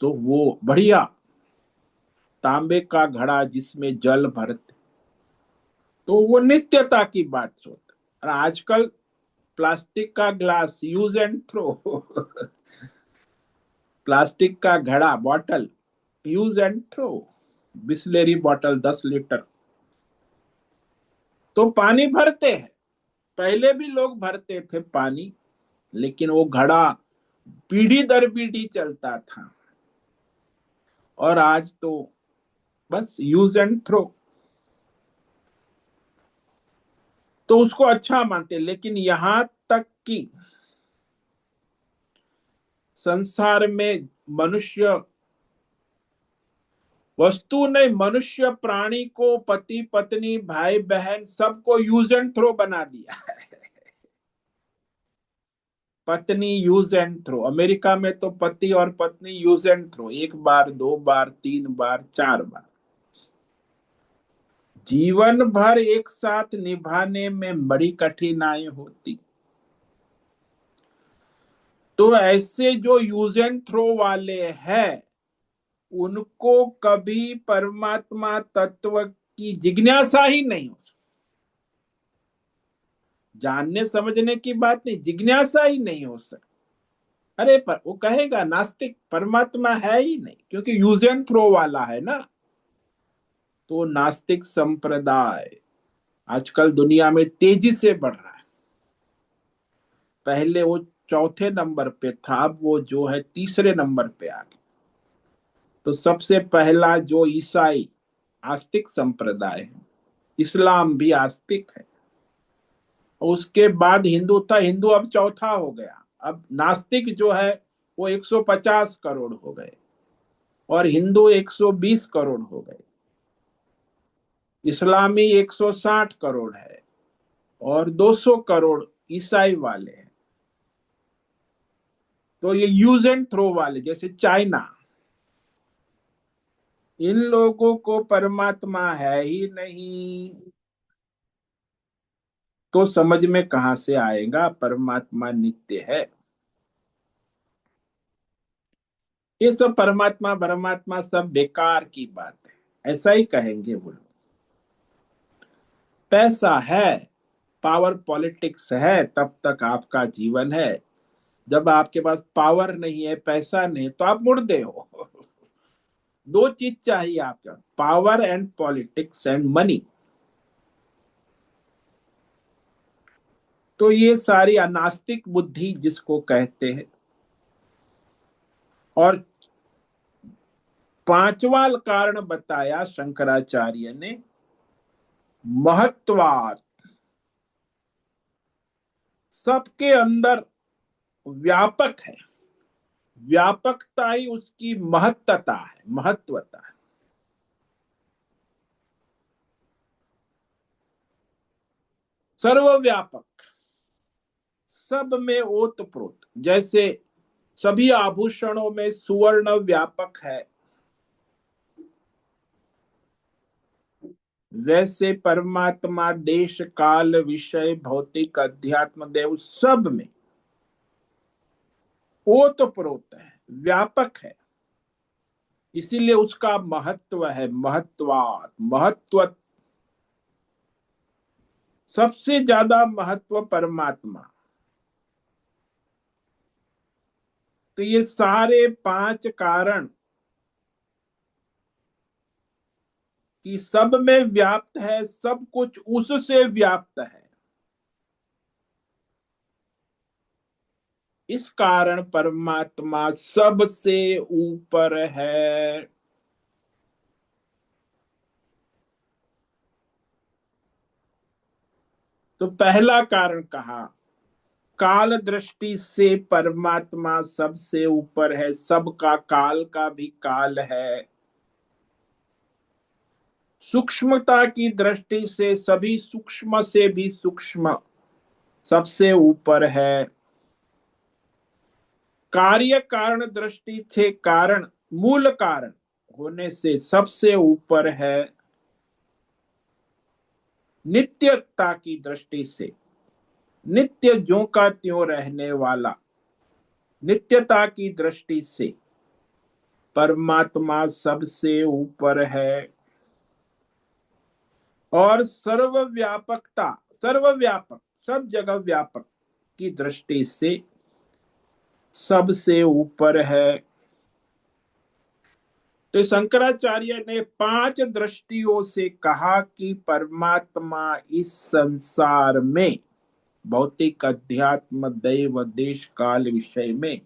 A: तो वो बढ़िया तांबे का घड़ा जिसमें जल भरते, तो वो नित्यता की बात होती। और आजकल प्लास्टिक का glass, use and throw plastic का घड़ा, bottle, use and throw. Bisleri bottle 10 litre, तो पानी भरते हैं। पहले भी लोग भरते थे पानी, लेकिन वो घड़ा पीढ़ी दर पीढ़ी चलता था। और आज तो बस यूज एंड थ्रो, तो उसको अच्छा मानते। लेकिन यहां तक कि संसार में मनुष्य, वस्तु ने, मनुष्य प्राणी को, पति पत्नी भाई बहन सबको यूज एंड थ्रो बना दिया है। पत्नी यूज एंड थ्रो, अमेरिका में तो पति और पत्नी यूज एंड थ्रो, एक बार, दो बार, तीन बार, चार बार, जीवन भर एक साथ निभाने में बड़ी कठिनाई होती। तो ऐसे जो यूज एंड थ्रो वाले हैं, उनको कभी परमात्मा तत्व की जिज्ञासा ही नहीं हो सकती। जानने समझने की बात नहीं, जिज्ञासा ही नहीं हो सकती। अरे पर वो कहेगा नास्तिक परमात्मा है ही नहीं, क्योंकि यूज एंड थ्रो वाला है ना। तो नास्तिक संप्रदाय आजकल दुनिया में तेजी से बढ़ रहा है। पहले वो चौथे नंबर पे था, अब वो जो है तीसरे नंबर पे आ गया। तो सबसे पहला जो ईसाई आस्तिक संप्रदाय है, इस्लाम भी आस्तिक है। उसके बाद हिंदू था, हिंदू अब चौथा हो गया। अब नास्तिक जो है वो 150 करोड़ हो गए और हिंदू 120 करोड़ हो गए। इस्लामी 160 करोड़ है और 200 करोड़ ईसाई वाले हैं। तो ये यूज एंड थ्रो वाले जैसे चाइना, इन लोगों को परमात्मा है ही नहीं। तो समझ में कहां से आएगा परमात्मा नित्य है। ये सब परमात्मा परमात्मा सब बेकार की बात है, ऐसा ही कहेंगे वो लोग। पैसा है, पावर पॉलिटिक्स है, तब तक आपका जीवन है। जब आपके पास पावर नहीं है, पैसा नहीं, तो आप मुर्दे हो। दो चीज चाहिए आपका, power and politics and money. तो ये सारी अनास्तिक बुद्धि जिसको कहते हैं। और पांचवा कारण बताया शंकराचार्य ने, महत्वात। सबके अंदर व्यापक है, व्यापकता ही उसकी महत्ता है, महत्वता है। सर्वव्यापक, सब में ओतप्रोत। जैसे सभी आभूषणों में सुवर्ण व्यापक है, वैसे परमात्मा देश काल विषय भौतिक अध्यात्म देव सब में ओतप्रोत है, व्यापक है। इसीलिए उसका महत्व है, महत्वात, महत्व। सबसे ज्यादा महत्व परमात्मा। तो ये सारे पांच कारण कि सब में व्याप्त है, सब कुछ उससे व्याप्त है, इस कारण परमात्मा सबसे ऊपर है। तो पहला कारण कहा, काल दृष्टि से परमात्मा सबसे ऊपर है, सबका काल का भी काल है। सूक्ष्मता की दृष्टि से सभी सूक्ष्म से भी सूक्ष्म सबसे ऊपर है। कार्य कारण दृष्टि से कारण, मूल कारण होने से सबसे ऊपर है। नित्यता की दृष्टि से, नित्य ज्यों का त्यों रहने वाला, नित्यता की दृष्टि से परमात्मा सबसे ऊपर है। और सर्वव्यापकता, सर्वव्यापक, सब जगह व्यापक की दृष्टि से सबसे ऊपर है। तो शंकराचार्य ने पांच दृष्टियों से कहा कि परमात्मा इस संसार में भौतिक अध्यात्म दैव देश काल विषय में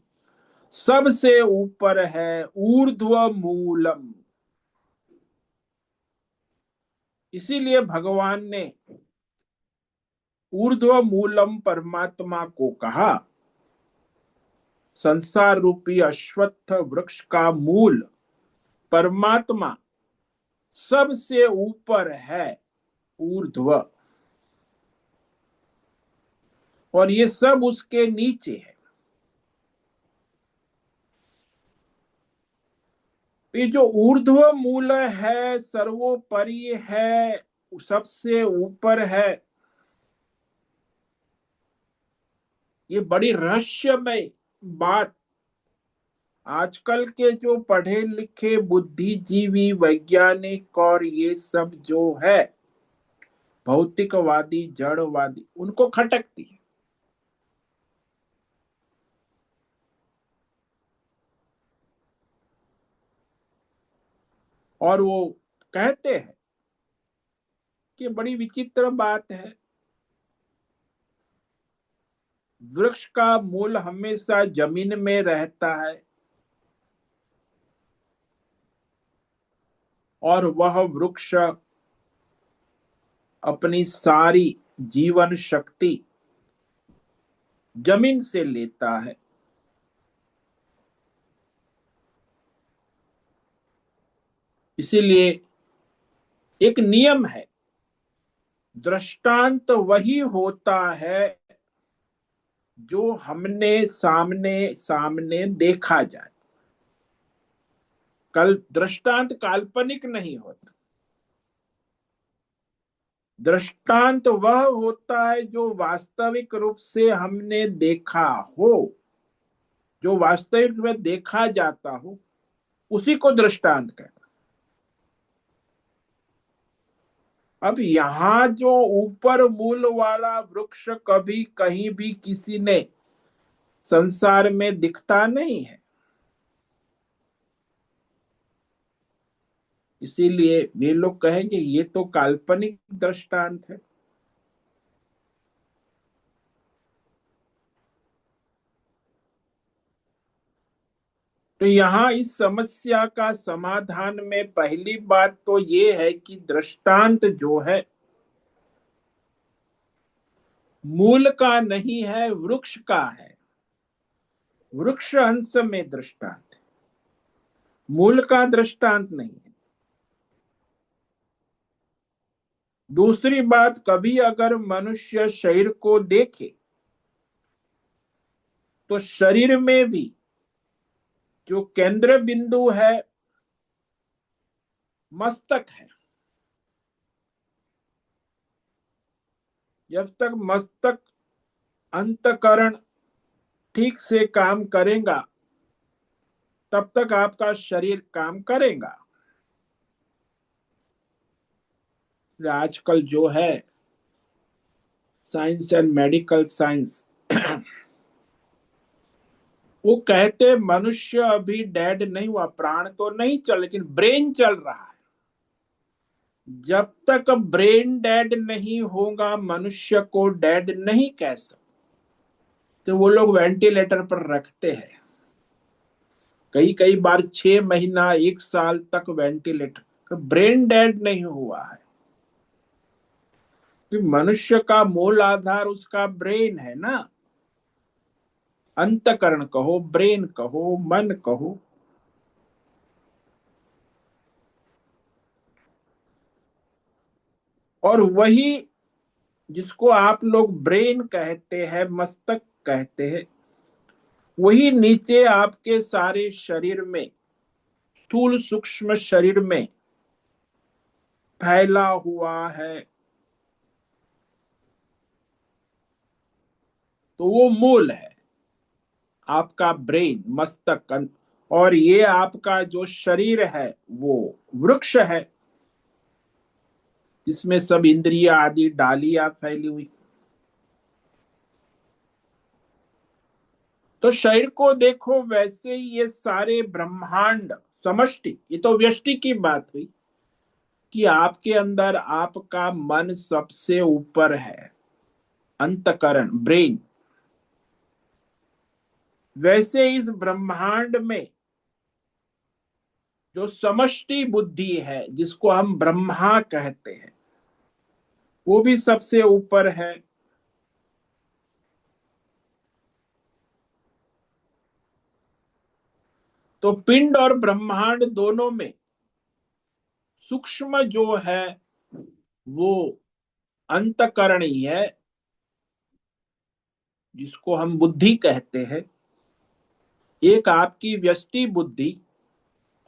A: सबसे ऊपर है, ऊर्ध्व मूलम। इसीलिए भगवान ने ऊर्ध्व मूलम परमात्मा को कहा, संसार रूपी अश्वत्थ वृक्ष का मूल परमात्मा सबसे ऊपर है, ऊर्ध्व। और ये सब उसके नीचे है। ये जो ऊर्ध्व मूल है, सर्वोपरि है, सबसे ऊपर है, ये बड़ी रहस्यमय बात। आजकल के जो पढ़े लिखे बुद्धिजीवी वैज्ञानिक और ये सब जो है, भौतिकवादी, जड़वादी, उनको खटकती है। और वो कहते हैं कि बड़ी विचित्र बात है, वृक्ष का मूल हमेशा जमीन में रहता है और वह वृक्ष अपनी सारी जीवन शक्ति जमीन से लेता है। इसीलिए एक नियम है, दृष्टांत वही होता है जो हमने सामने सामने देखा जाए। कल दृष्टांत काल्पनिक नहीं होता। दृष्टांत वह होता है जो वास्तविक रूप से हमने देखा हो, जो वास्तविक में देखा जाता हो, उसी को दृष्टांत कहते। अब यहां जो ऊपर मूल वाला वृक्ष कभी कहीं भी किसी ने संसार में दिखता नहीं है, इसीलिए वे लोग कहेंगे ये तो काल्पनिक दृष्टांत है। तो यहाँ इस समस्या का समाधान में पहली बात तो ये है कि दृष्टांत जो है मूल का नहीं है, वृक्ष का है। वृक्ष अंश में दृष्टांत है, मूल का दृष्टांत नहीं है। दूसरी बात, कभी अगर मनुष्य शरीर को देखे तो शरीर में भी जो केंद्र बिंदु है मस्तक है। जब तक मस्तक अंतकरण ठीक से काम करेगा तब तक आपका शरीर काम करेगा। आजकल जो है साइंस एंड मेडिकल साइंस वो कहते मनुष्य अभी डेड नहीं हुआ, प्राण तो नहीं चल, लेकिन ब्रेन चल रहा है। जब तक ब्रेन डेड नहीं होगा मनुष्य को डेड नहीं कह सकते। तो वो लोग वेंटिलेटर पर रखते हैं, कई कई बार 6 महीना 1 साल तक वेंटिलेटर। ब्रेन डेड नहीं हुआ है कि मनुष्य का मूल आधार उसका ब्रेन है ना। अंतकरण कहो, ब्रेन कहो, मन कहो। और वही जिसको आप लोग ब्रेन कहते हैं, मस्तक कहते हैं, वही नीचे आपके सारे शरीर में, स्थूल सूक्ष्म शरीर में फैला हुआ है। तो वो मूल है आपका ब्रेन, मस्तक। और ये आपका जो शरीर है वो वृक्ष है जिसमें सब इंद्रिया आदि डालियां फैली हुई। तो शरीर को देखो, वैसे ही ये सारे ब्रह्मांड समष्टि, ये तो व्यष्टि की बात हुई कि आपके अंदर आपका मन सबसे ऊपर है, अंतकरण, ब्रेन। वैसे इस ब्रह्मांड में जो समष्टि बुद्धि है जिसको हम ब्रह्मा कहते हैं वो भी सबसे ऊपर है। तो पिंड और ब्रह्मांड दोनों में सूक्ष्म जो है वो अंतकरण ही है जिसको हम बुद्धि कहते हैं। एक आपकी व्यष्टि बुद्धि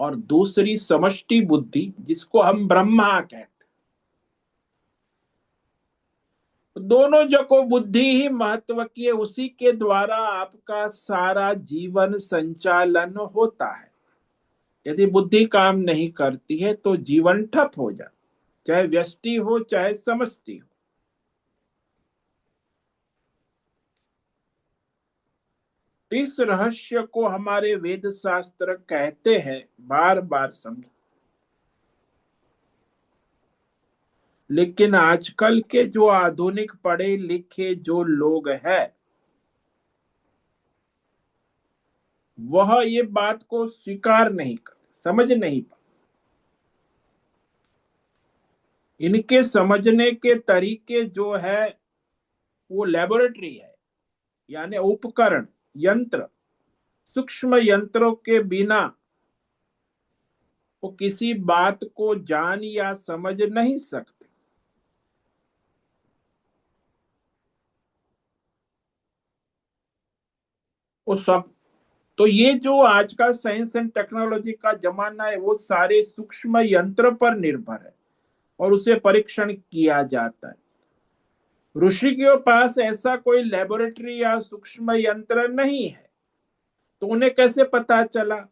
A: और दूसरी समष्टि बुद्धि जिसको हम ब्रह्मा कहते हैं। दोनों जो को बुद्धि ही महत्व की है, उसी के द्वारा आपका सारा जीवन संचालन होता है। यदि बुद्धि काम नहीं करती है तो जीवन ठप हो जाता। चाहे व्यष्टि हो चाहे समष्टि हो। इस रहस्य को हमारे वेद शास्त्र कहते हैं, बार बार समझ। लेकिन आजकल के जो आधुनिक पढ़े लिखे जो लोग हैं, वह ये बात को स्वीकार नहीं करते, समझ नहीं पाते। इनके समझने के तरीके जो है वो लेबोरेटरी है, यानी उपकरण, यंत्र, सूक्ष्म यंत्रों के बिना वो किसी बात को जान या समझ नहीं सकते। वो सब, तो ये जो आज का साइंस एंड टेक्नोलॉजी का जमाना है, वो सारे सूक्ष्म यंत्र पर निर्भर है और उसे परीक्षण किया जाता है। ऋषि के पास ऐसा कोई लेबोरेटरी या सूक्ष्म यंत्र नहीं है, तो उन्हें कैसे पता चला?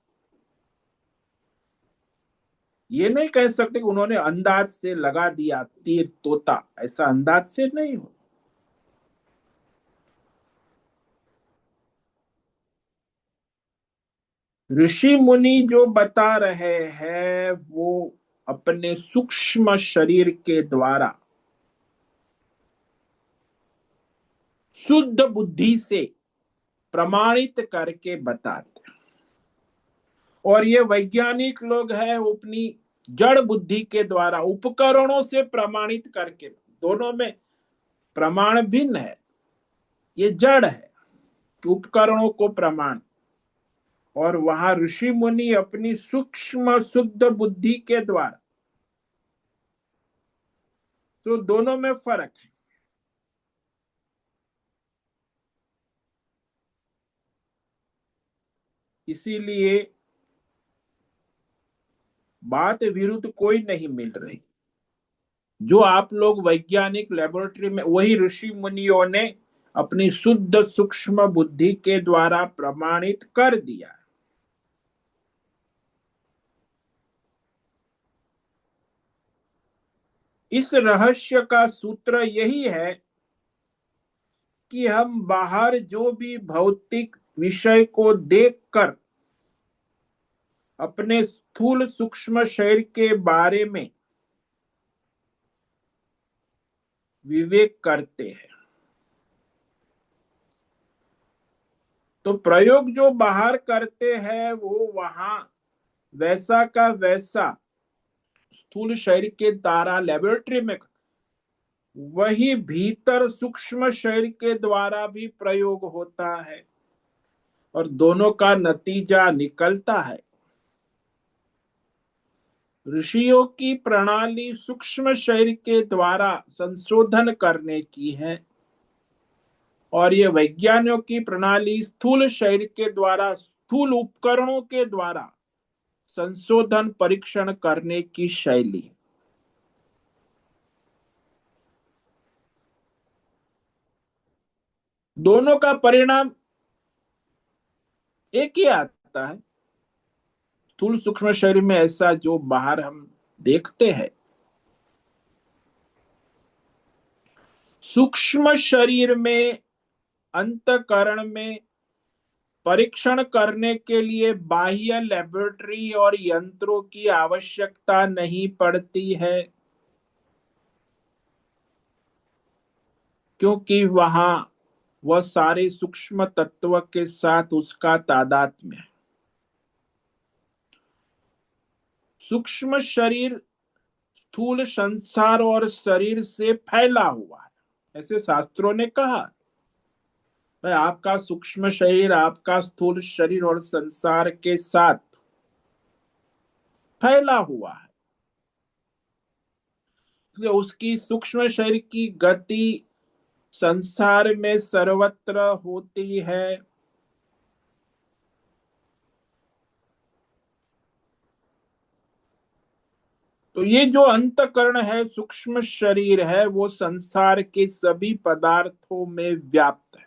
A: ये नहीं कह सकते कि उन्होंने अंदाज से लगा दिया तीर तोता, ऐसा अंदाज से नहीं हो। ऋषि मुनि जो बता रहे हैं वो अपने सूक्ष्म शरीर के द्वारा शुद्ध बुद्धि से प्रमाणित करके बताते हैं। और ये वैज्ञानिक लोग हैं, अपनी जड़ बुद्धि के द्वारा उपकरणों से प्रमाणित करके। दोनों में प्रमाण भिन्न है, ये जड़ है, उपकरणों को प्रमाण। और वहां ऋषि मुनि अपनी सूक्ष्म शुद्ध बुद्धि के द्वारा, तो दोनों में फर्क है। इसीलिए बात विरुद्ध कोई नहीं मिल रही। जो आप लोग वैज्ञानिक लेबोरेटरी में, वही ऋषि मुनियों ने अपनी शुद्ध सूक्ष्म बुद्धि के द्वारा प्रमाणित कर दिया। इस रहस्य का सूत्र यही है कि हम बाहर जो भी भौतिक विषय को देखकर अपने स्थूल सूक्ष्म शरीर के बारे में विवेक करते हैं, तो प्रयोग जो बाहर करते हैं वो वहां वैसा का वैसा स्थूल शरीर के द्वारा लेबोरेटरी में, वही भीतर सूक्ष्म शरीर के द्वारा भी प्रयोग होता है और दोनों का नतीजा निकलता है। ऋषियों की प्रणाली सूक्ष्म शरीर के द्वारा संशोधन करने की है और ये वैज्ञानिकों की प्रणाली स्थूल शरीर के द्वारा, स्थूल उपकरणों के द्वारा संशोधन परीक्षण करने की शैली। दोनों का परिणाम एक ही आता है। स्थूल सूक्ष्म शरीर में ऐसा जो बाहर हम देखते हैं, सूक्ष्म शरीर में, अंतःकरण में परीक्षण करने के लिए बाह्य लेबोरेटरी और यंत्रों की आवश्यकता नहीं पड़ती है, क्योंकि वहां वह सारे सूक्ष्म तत्व के साथ उसका तादात्म्य है। सूक्ष्म शरीर स्थूल संसार और शरीर से फैला हुआ है, ऐसे शास्त्रों ने कहा। आपका सूक्ष्म शरीर आपका स्थूल शरीर और संसार के साथ फैला हुआ है, इसलिए उसकी सूक्ष्म शरीर की गति संसार में सर्वत्र होती है। तो ये जो अंतःकरण है, सूक्ष्म शरीर है, वो संसार के सभी पदार्थों में व्याप्त है।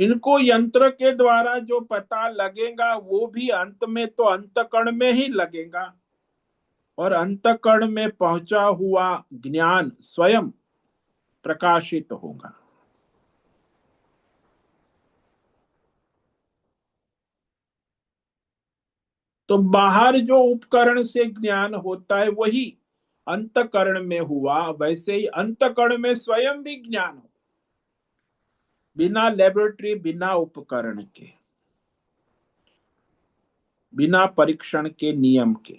A: इनको यंत्र के द्वारा जो पता लगेगा वो भी अंत में तो अंतकण में ही लगेगा, और अंतकण में पहुंचा हुआ ज्ञान स्वयं प्रकाशित होगा। तो बाहर जो उपकरण से ज्ञान होता है वही अंतकरण में हुआ, वैसे ही अंतकरण में स्वयं भी ज्ञान हो, बिना लेबोरेटरी, बिना उपकरण के, बिना परीक्षण के, नियम के।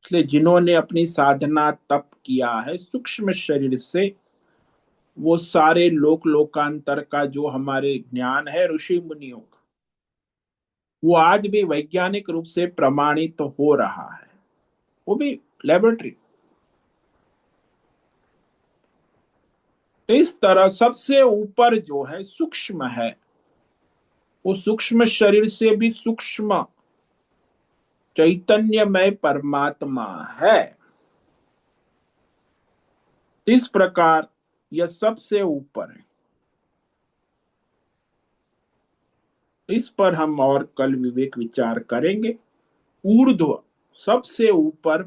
A: इसलिए जिन्होंने अपनी साधना तप किया है सूक्ष्म शरीर से, वो सारे लोक लोकांतर का जो हमारे ज्ञान है ऋषि मुनियों का, वो आज भी वैज्ञानिक रूप से प्रमाणित तो हो रहा है, वो भी लेबोरेटरी। तो इस तरह सबसे ऊपर जो है सूक्ष्म है, वो सूक्ष्म शरीर से भी सूक्ष्म चैतन्यमय परमात्मा है। इस प्रकार यह सबसे ऊपर है। इस पर हम और कल विवेक विचार करेंगे। ऊर्ध्व, सबसे ऊपर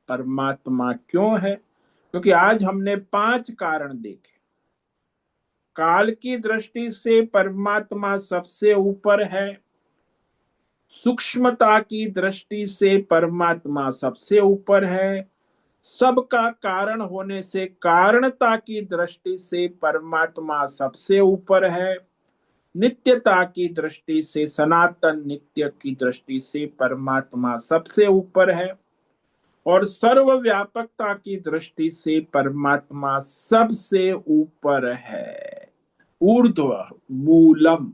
A: परमात्मा क्यों है? क्योंकि आज हमने 5 कारण देखे। काल की दृष्टि से परमात्मा सबसे ऊपर है, सूक्ष्मता की दृष्टि से परमात्मा सबसे ऊपर है, सबका कारण होने से कारणता की दृष्टि से परमात्मा सबसे ऊपर है, नित्यता की दृष्टि से, सनातन नित्य की दृष्टि से परमात्मा सबसे ऊपर है, और सर्वव्यापकता की दृष्टि से परमात्मा सबसे ऊपर है। ऊर्ध्व मूलम।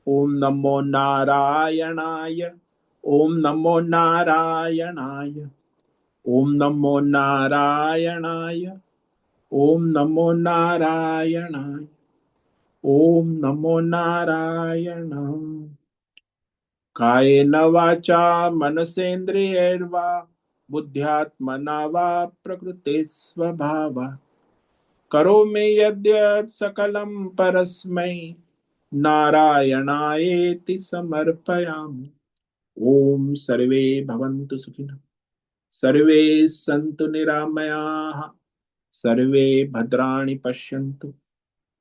A: ओम नमो नारायणाय। ओम नमो नारायणाय। ओम नमो नारायणाय। ओम नमो नारायणाय। ओम नमो नारायणाय। कायेन वाचा मनसेन्द्रियैर्वा बुद्ध्यात्मना वा प्रकृते स्वभावात् करोमि यद्यत् सकलं परस्मै नारायणायेति समर्पयामि। ओम सर्वे भवन्तु सुखिनः, सर्वे सन्तु निरामयाः, सर्वे भद्राणि पश्यन्तु,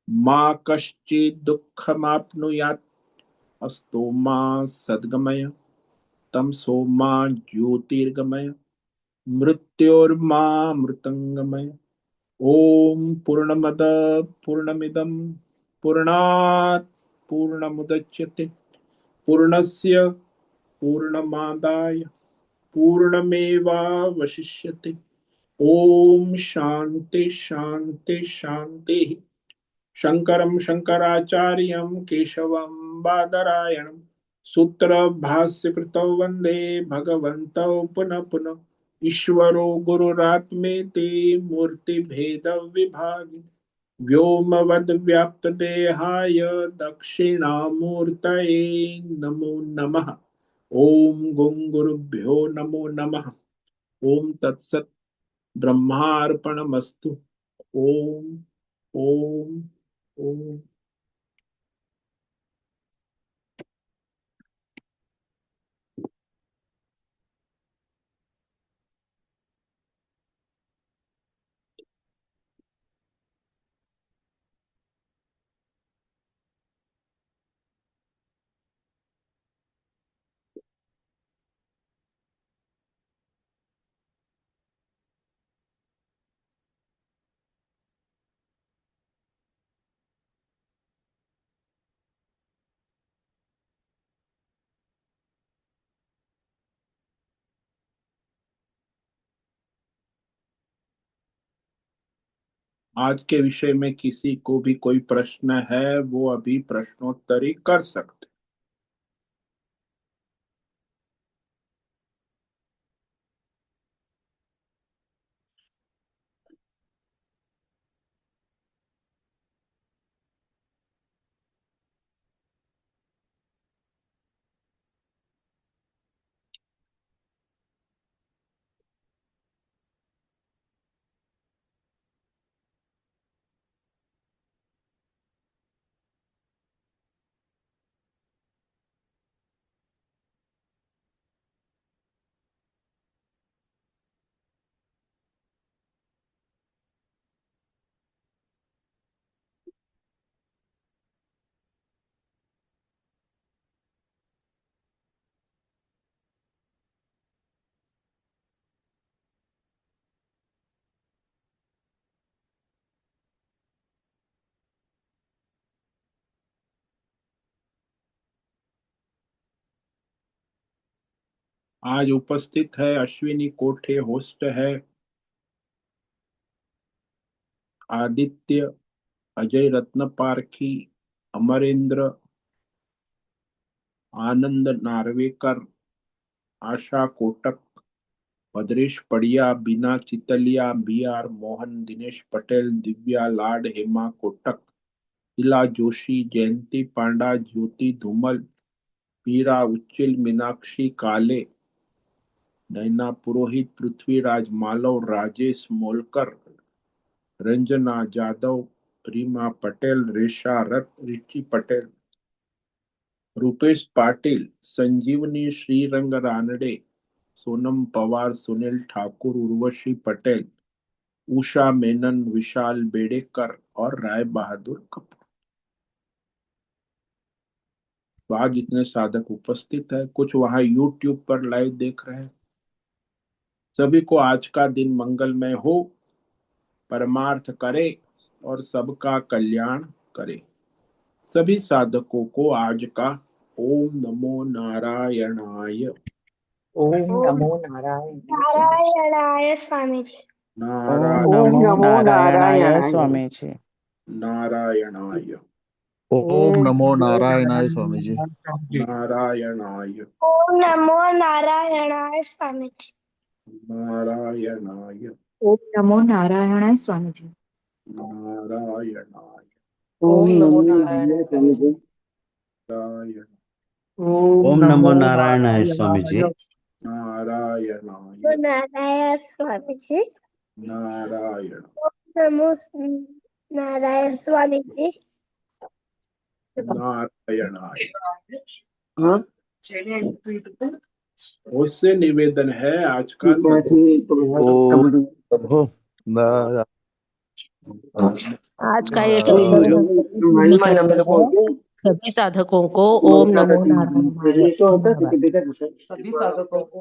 A: मा कश्चित् दुःखमाप्नुयात्। अस्तु मा सद्गमय, तमसो मा ज्योतिर्गमय, मृत्योर्मा मृतंगमय। ओम पूर्णमद पूर्णमिदं पूर्णात् पूर्णमुदच्यते, पूर्णस्य पूर्णमादाय पूर्णमेवावशिष्यते। ओम शांति शांति शांति। शंकरं शंकराचार्यं केशवं बादरायणं सूत्र भाष्य कृतौ वंदे भगवन्तौ पुनः पुनः। ईश्वरो गुरुरात्मेति मूर्ति भेद विभागि व्योमवद् व्याप्त देहाय दक्षिणामूर्तये नमो नमः। ओम गुं गुरुभ्यो नमो नमः। ओम तत्सत्। ब्रह्मार्पणमस्तु। ओम ओम ओम। आज के विषय में किसी को भी कोई प्रश्न है वो अभी प्रश्नोत्तरी कर सकते। आज उपस्थित है अश्विनी कोठे, होस्ट है आदित्य, अजय रत्न पारखी, अमरेंद्र, आनंद नार्वेकर, आशा कोटक, भद्रेश पड़िया, बीना चितलिया, BR मोहन, दिनेश पटेल, दिव्या लाड, हेमा कोटक, इला जोशी, जयंती पांडा, ज्योति धूमल, मीरा उच्चिल, मीनाक्षी काले, नैना पुरोहित, पृथ्वीराज मालव, राजेश मोलकर, रंजना जादव, रीमा पटेल, रेशा रथ, रिची पटेल, रूपेश पाटिल, संजीवनी, श्रीरंग रानडे, सोनम पवार, सुनील ठाकुर, उर्वशी पटेल, उषा मेनन, विशाल बेडेकर और राय बहादुर कपूर। तो आज इतने साधक उपस्थित है, कुछ वहां यूट्यूब पर लाइव देख रहे हैं। सभी को आज का दिन मंगलमय हो, परमार्थ करे और सबका कल्याण करे। सभी साधकों को आज का ओम नमो नारायणाय।
B: ओम नमो नारायणाय स्वामी जी।
A: नारायण
C: ओम नमो नारायणाय स्वामी जी।
A: नारायणाय
D: ओम नमो नारायणाय स्वामी जी।
A: नारायणाय
B: ओम नमो नारायणाय स्वामी जी।
A: नारायणाय
E: ओम नमो नारायणाय स्वामी जी।
A: नारायणाय
E: ओम नमो नारायणाय स्वामी जी।
A: नारायण
C: ओम नमो नारायणाय स्वामी जी।
A: नारायणाय
B: नारायण स्वामी जी।
A: नारायण
B: नमो नारायण स्वामी जी।
A: नारायणाय। उससे निवेदन है आज का
D: ओम नमो नारायण।
E: आज का ये सभी साधकों को ओम नमो नारायणाय।
B: सभी साधकों को